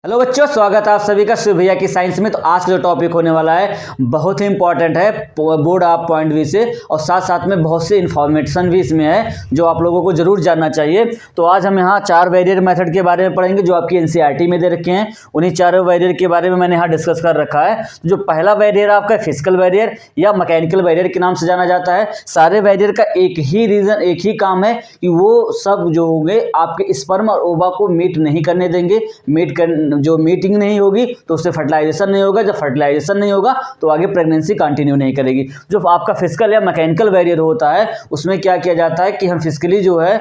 Hello बच्चों, स्वागत है आप सभी का शिव भैया की साइंस में। तो आज का जो टॉपिक होने वाला है बहुत ही इंपॉर्टेंट है बोर्ड ऑफ पॉइंट वी से, और साथ साथ में बहुत सी इन्फॉर्मेशन भी इसमें है जो आप लोगों को जरूर जानना चाहिए। तो आज हम यहाँ 4 बैरियर मेथड के बारे में पढ़ेंगे जो आपकी एनसीईआरटी में दे रखे हैं। उन्हीं 4 बैरियर के बारे में मैंने यहाँ डिस्कस कर रखा है। जो पहला बैरियर आपका फिजिकल बैरियर या मैकेनिकल बैरियर के नाम से जाना जाता है। सारे बैरियर का एक ही काम है कि वो सब जो होंगे आपके स्पर्म और ओवा को मीट नहीं करने देंगे। जो मीटिंग नहीं होगी तो उससे फर्टिलाइजेशन नहीं होगा, जब फर्टिलाइजेशन नहीं होगा तो आगे प्रेगनेंसी कंटिन्यू नहीं करेगी। जो आपका फिजिकल या मैकेनिकल बैरियर होता है उसमें क्या किया जाता है कि हम फिजिकली जो है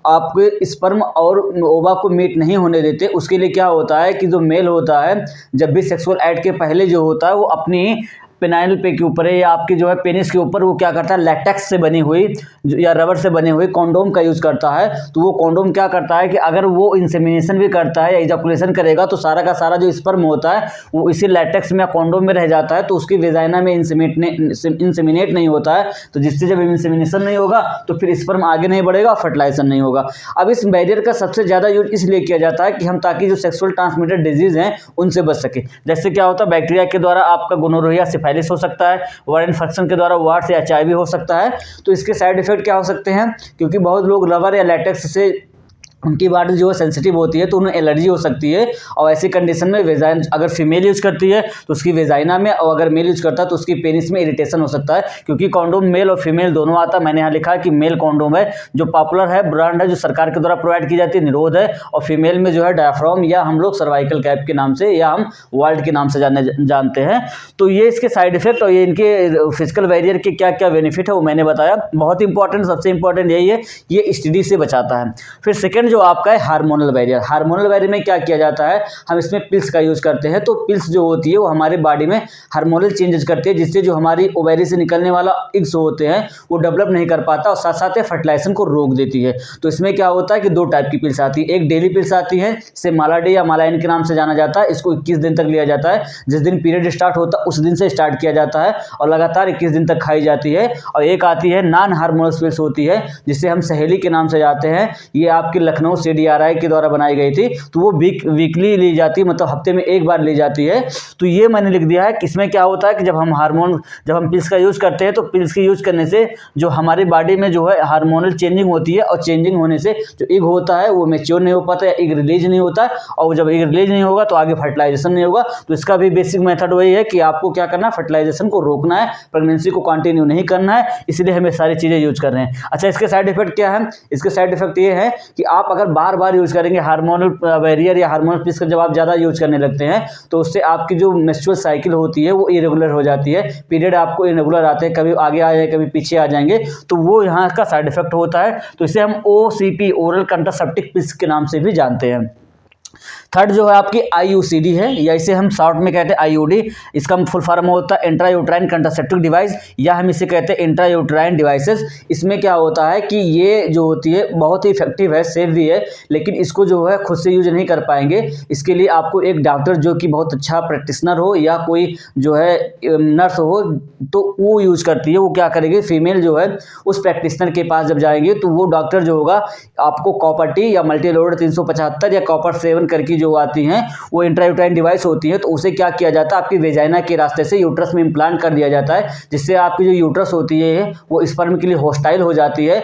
आपके स्पर्म और ओवा को मीट नहीं होने देते। उसके लिए क्या होता है कि जो मेल होता है जब भी सेक्सुअल एक्ट के पहले जो होता है वो अपनी पेनाइल पे के ऊपर है या आपके जो है पेनिस के ऊपर वो क्या करता है, लैटेक्स से बनी हुई या रबर से बने हुए कॉन्डोम का यूज़ करता है। तो वो कॉन्डोम क्या करता है कि अगर वो इंसेमिनेशन भी करता है या इजाकुलेशन करेगा तो सारा का सारा जो स्पर्म होता है वो इसी लैटेक्स में या कॉन्डोम में रह जाता है, तो उसकी वेजाइना में इंसेमिनेट नहीं होता है। तो जिससे जब इंसेमिनेशन नहीं होगा तो फिर स्पर्म आगे नहीं बढ़ेगा और फर्टिलाइजेशन नहीं होगा। अब इस बैरियर का सबसे ज़्यादा यूज इसलिए किया जाता है कि हम ताकि जो सेक्सुअल ट्रांसमिटेड डिजीज़ हैं उनसे बच सके। जैसे क्या होता है, बैक्टीरिया के द्वारा आपका गोनोरिया हो सकता है, वायरल इन्फेक्शन के द्वारा वार्ड से एचआईवी हो सकता है। तो इसके साइड इफेक्ट क्या हो सकते हैं, क्योंकि बहुत लोग रबर या लैटेक्स से उनकी बॉडी जो है सेंसिटिव होती है तो उन्हें एलर्जी हो सकती है। और ऐसी कंडीशन में वेजाइन अगर फीमेल यूज करती है तो उसकी वेजाइना में, और अगर मेल यूज करता है तो उसकी पेनिस में इरिटेशन हो सकता है। क्योंकि कॉन्डोम मेल और फीमेल दोनों आता है। मैंने यहाँ लिखा है कि मेल कॉन्डोम है जो पॉपुलर है, ब्रांड है, जो सरकार के द्वारा प्रोवाइड की जाती है, निरोध है। और फीमेल में जो है डायफ्राम या हम लोग सर्वाइकल कैप के नाम से या हम वर्ल्ड के नाम से जानते हैं। तो ये इसके साइड इफेक्ट और ये इनके फिजिकल बैरियर के क्या क्या बेनिफिट है वो मैंने बताया। बहुत इंपॉर्टेंट, सबसे इंपॉर्टेंट यही है, ये एसटीडी से बचाता है। फिर सेकेंड जो आपका है हार्मोनल बैरियर। हार्मोनल बैरियर में क्या किया जाता है, हम इसमें पिल्स का यूज करते हैं। तो पिल्स जो होती है वो हमारे बॉडी में हार्मोनल चेंजेस करती है, जिससे जो हमारी ओवरी से निकलने वाला एग्स होते हैं वो डेवलप नहीं कर पाता और साथ साथ फर्टिलाइजेशन को रोक देती है। तो इसमें क्या होता है कि 2 टाइप की पिल्स आती है। एक डेली पिल्स आती है, इसे मालाडे या मालाइन के नाम से जाना जाता है। इसको 21 दिन तक लिया जाता है। जिस दिन पीरियड स्टार्ट होता है उस दिन से स्टार्ट किया जाता है और लगातार 21 दिन तक खाई जाती है। और एक आती है नॉन हार्मोनल पिल्स होती है, जिसे हम सहेली के नाम से जाते हैं। ये आपके लखनऊ CDRI के द्वारा बनाई गई थी। तो वो वीकली ली जाती है, मतलब हफ्ते में एक बार ली जाती है। तो ये मैंने लिख दिया है कि इसमें क्या होता है कि जब हम पिल्स का यूज करते हैं तो पिल्स के यूज करने से जो हमारी बॉडी में जो है हार्मोनल चेंजिंग होती है, और चेंजिंग होने से जो एग होता है वो मैच्योर नहीं हो पाता या एग रिलीज नहीं होता है। और जब एग रिलीज नहीं होगा तो आगे फर्टिलाइजेशन नहीं होगा। तो इसका भी बेसिक मेथड वही है कि आपको क्या करना है, फर्टिलाइजेशन को रोकना है, प्रेगनेंसी को कंटिन्यू नहीं करना है। इसलिए हमें सारी चीज़ें यूज कर रहे हैं। अच्छा, इसके साइड इफेक्ट क्या है? इसके साइड इफेक्ट ये है कि आप अगर बार बार यूज करेंगे हार्मोनल बैरियर या हार्मोनल पिल्स का जब आप ज़्यादा यूज करने लगते हैं तो उससे आपकी जो मेंस्ट्रुअल साइकिल होती है वो इरेगुलर हो जाती है। पीरियड आपको इरेगुलर आते हैं, कभी आगे आ जाए कभी पीछे आ जाएंगे। तो वो यहाँ का साइड इफेक्ट होता है। तो इसे हम OCP, ओरल कंट्रासेप्टिव पिल्स के नाम से भी जानते हैं। थर्ड जो है आपकी IUCD है, या इसे हम शॉर्ट में कहते हैं IUD। इसका फुल फॉर्म होता है इंट्रा यूट्राइन कंट्रासेप्टिव डिवाइस, या हम इसे कहते हैं इंट्रा यूट्राइन डिवाइसेस। इसमें क्या होता है कि ये जो होती है बहुत ही इफेक्टिव है, सेफ भी है, लेकिन इसको जो है खुद से यूज नहीं कर पाएंगे। इसके लिए आपको एक डॉक्टर जो कि बहुत अच्छा प्रैक्टिशनर हो या कोई जो है नर्स हो तो वो यूज करती है। वो क्या करेगी, फीमेल जो है उस प्रैक्टिशनर के पास जब जाएंगे तो वो डॉक्टर जो होगा आपको कॉपर टी या मल्टीलोड 375 या कॉपर 7 करके जो आती हैं वो इंट्रायूट्राइन डिवाइस होती है। तो उसे क्या किया जाता है, आपकी वेजाइना के रास्ते से यूट्रस में इम्प्लांट कर दिया जाता है, जिससे आपकी जो यूट्रस होती है वो स्पर्म के लिए हॉस्टाइल हो जाती है।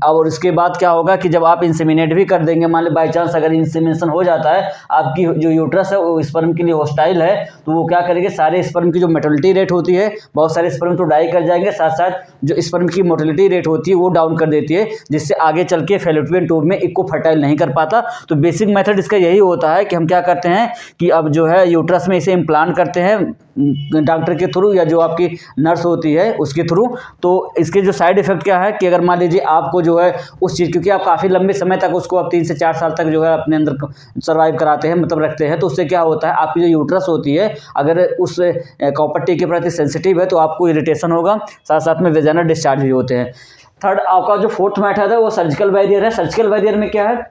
और इसके बाद क्या होगा कि जब आप इंसेमिनेट भी कर देंगे, मान लो बाई चांस अगर इंसेमिनेशन हो जाता है, आपकी जो यूट्रस है वो स्पर्म के लिए हॉस्टाइल है, तो वो क्या करेंगे, सारे स्पर्म की जो मोटिलिटी रेट होती है, बहुत सारे स्पर्म तो डाई कर जाएंगे, साथ साथ जो स्पर्म की मोटिलिटी रेट होती है वो डाउन कर देती है, जिससे आगे चल के फैलोपियन ट्यूब में एक को फर्टाइल नहीं कर पाता। तो बेसिक मेथड इसका यही होता है कि हम क्या करते हैं कि अब जो है यूट्रस में इसे इम्प्लांट करते हैं डॉक्टर के थ्रू या जो आपकी नर्स होती है उसके थ्रू। तो इसके जो साइड इफेक्ट क्या है कि अगर मान लीजिए आपको जो है उस चीज़, क्योंकि आप काफ़ी लंबे समय तक उसको आप 3 से 4 साल तक जो है अपने अंदर सर्वाइव कराते हैं, मतलब रखते हैं, तो उससे क्या होता है आपकी जो यूट्रस होती है अगर उस कॉपर टी के प्रति सेंसिटिव है तो आपको इरिटेशन होगा, साथ साथ में वेजाइनल डिस्चार्ज भी होते हैं। थर्ड आपका जो फोर्थ मेथड है वो सर्जिकल बैरियर है। सर्जिकल बैरियर में क्या है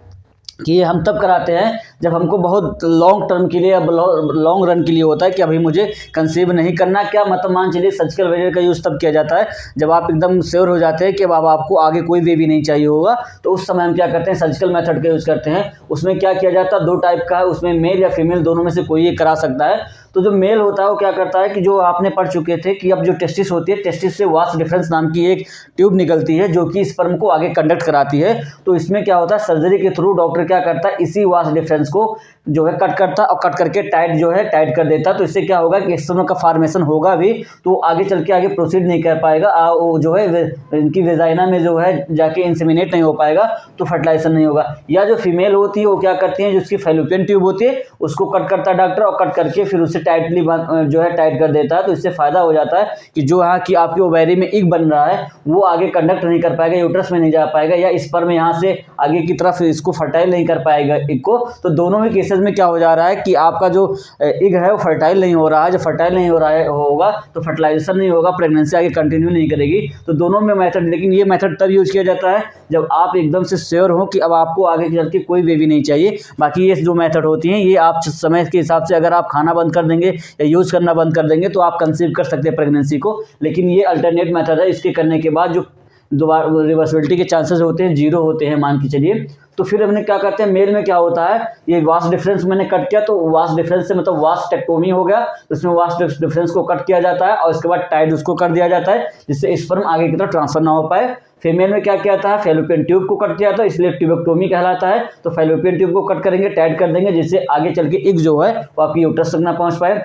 कि ये हम तब कराते हैं जब हमको बहुत लॉन्ग टर्म के लिए या लॉन्ग रन के लिए होता है कि अभी मुझे कंसीव नहीं करना। क्या मतलब मान चलिए सर्जिकल वेरियर का यूज़ तब किया जाता है जब आप एकदम श्योर हो जाते हैं कि अब आपको आगे कोई बेबी नहीं चाहिए होगा, तो उस समय हम क्या करते हैं, सर्जिकल मेथड का यूज़ करते हैं। उसमें क्या किया जाता है, 2 टाइप का है, उसमें मेल या फीमेल दोनों में से कोई एक करा सकता है। तो जो मेल होता है वो क्या करता है कि जो आपने पढ़ चुके थे कि अब जो टेस्टिस होती है, टेस्टिस से वास डिफरेंस नाम की एक ट्यूब निकलती है जो कि स्पर्म को आगे कंडक्ट कराती है। तो इसमें क्या होता है, सर्जरी के थ्रू डॉक्टर क्या करता है, इसी वास डिफरेंस को जो है कट करता है और कट करके टाइट कर देता है। तो इससे क्या होगा कि स्पर्म का फॉर्मेशन होगा भी तो आगे चल के आगे प्रोसीड नहीं कर पाएगा, वो जो है इनकी वेजाइना में जो है जाके इंसेमिनेट नहीं हो पाएगा, तो फर्टिलाइजेशन नहीं होगा। या जो फीमेल होती है वो क्या करती है, जो उसकी फैलोपियन ट्यूब होती है उसको कट करता है डॉक्टर और कट करके फिर उससे टाइटली जो है टाइट कर देता है। तो इससे फायदा हो जाता है कि जो यहाँ की आपकी ओवरी में इग बन रहा है वो आगे कंडक्ट नहीं कर पाएगा, यूट्रस में नहीं जा पाएगा, या स्पर्म यहाँ से आगे की तरफ इसको फर्टाइल नहीं कर पाएगा इग को। तो दोनों ही केसेस में क्या हो जा रहा है कि आपका जो इग है वो फर्टाइल नहीं हो रहा है। जब फर्टाइल नहीं हो रहा है होगा तो फर्टिलाइजेशन नहीं होगा, प्रेगनेंसी आगे कंटिन्यू नहीं करेगी। तो दोनों में मेथड, लेकिन ये मेथड तब यूज किया जाता है जब आप एकदम से श्योर हो कि अब आपको आगे चल के कोई बेबी नहीं चाहिए। बाकी ये जो मेथड होती हैं ये आप समय के हिसाब से अगर आप खाना बंद कर देंगे या यूज़ करना बंद कर देंगे तो आप कंसीव कर सकते हैं प्रेगनेंसी को। लेकिन ये अल्टरनेट मेथड है, इसके करने के बाद जो दोबारा रिवर्सिबिलिटी के चांसेस होते हैं 0 होते हैं मान के चलिए। तो फिर हमने क्या करते हैं, मेल में क्या होता है, ये वास डिफरेंस मैंने कट किया तो वास डिफरेंस से मतलब वास्टेक्टोमी हो गया, उसमें वास डिफरेंस को कट किया जाता है और इसके बाद टाइट उसको कर दिया जाता है जिससे स्पर्म आगे की तरफ ट्रांसफर ना हो पाए। फीमेल में क्या किया था, फैलोपियन ट्यूब को कट किया था, इसलिए ट्यूबेक्टोमी कहलाता है। तो फैलोपियन ट्यूब को कट करेंगे, टाइट कर देंगे जिससे आगे चल के इग जो है वो आपकी यूट्रस तक ना पहुंच पाए।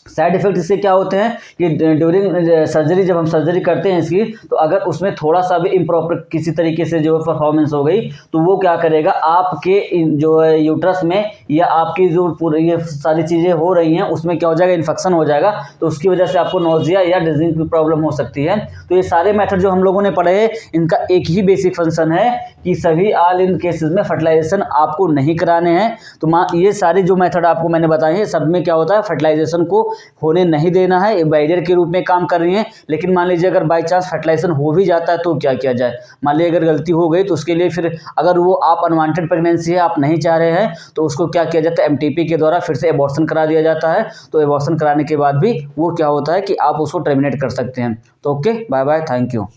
साइड इफेक्ट इससे क्या होते हैं कि ड्यूरिंग सर्जरी जब हम सर्जरी करते हैं इसकी, तो अगर उसमें थोड़ा सा भी इम्प्रॉपर किसी तरीके से जो परफॉर्मेंस हो गई तो वो क्या करेगा, आपके जो है यूट्रस में या आपकी जो पूरी ये सारी चीज़ें हो रही हैं उसमें क्या हो जाएगा, इन्फेक्शन हो जाएगा। तो उसकी वजह से आपको नोजिया या डिजीज की प्रॉब्लम हो सकती है। तो ये सारे मेथड जो हम लोगों ने पढ़े हैं इनका एक ही बेसिक फंक्शन है कि सभी ऑल इन केसेस में फर्टिलाइजेशन आपको नहीं कराने हैं। तो ये सारे जो मेथड आपको मैंने बताए हैं सब में क्या होता है, फर्टिलाइजेशन को होने नहीं देना है, बैरियर के रूप में काम कर रही हैं। लेकिन मान लीजिए अगर बाई चांस फर्टिलाइजेशन हो भी जाता है तो क्या किया जाए, मान लीजिए अगर गलती हो गई तो उसके लिए फिर अगर वो आप अनवांटेड प्रेगनेंसी है आप नहीं चाह रहे हैं तो उसको क्या किया जाता है, एमटीपी के द्वारा फिर से एबॉर्शन करा दिया जाता है। तो एबॉर्शन कराने के बाद भी वो क्या होता है कि आप उसको टर्मिनेट कर सकते हैं। तो okay, bye bye, thank you.